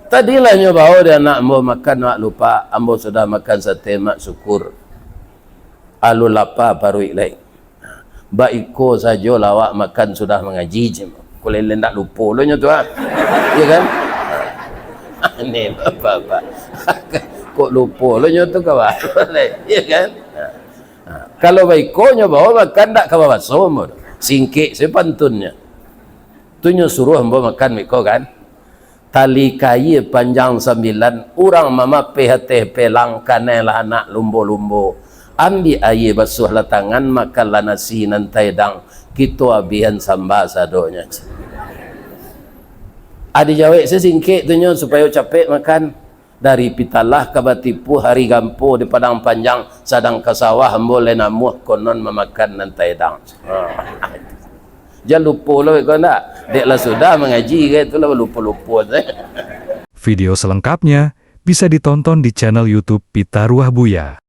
Tadilah nyoba dia nak ambo makan mak lupa, ambo sudah makan sate mak syukur. Alu lapa baru ilai. Ba iko saja lawak makan sudah mengaji je. Kulele nak lupa lo nyo tu ah. Ya kan? Ni apa-apa. Kok lupa lo nyo tu kawan. Ya kan? Kalau ba iko nyo bawa makan tak kawa baso mo. Singkik sepantunnya. Tu nyo suruh ambo makan miko kan. Tali kayu panjang 9 orang mama PHT pelangkan lah anak lumbo-lumbo ambil air basuh lah tangan makan lah nasi nantai dang kita abihan sambal sadonya ada jawab sesingkit tu nyo supaya capek makan dari pitalah ke batipu hari gampo di padang panjang sadang ke sawah boleh namuh konon memakan nantai dang jangan lupa lah kau nak dek lah sudah mengaji ke itulah lupa-lupa Video selengkapnya bisa ditonton di channel YouTube Pita Ruah Buya.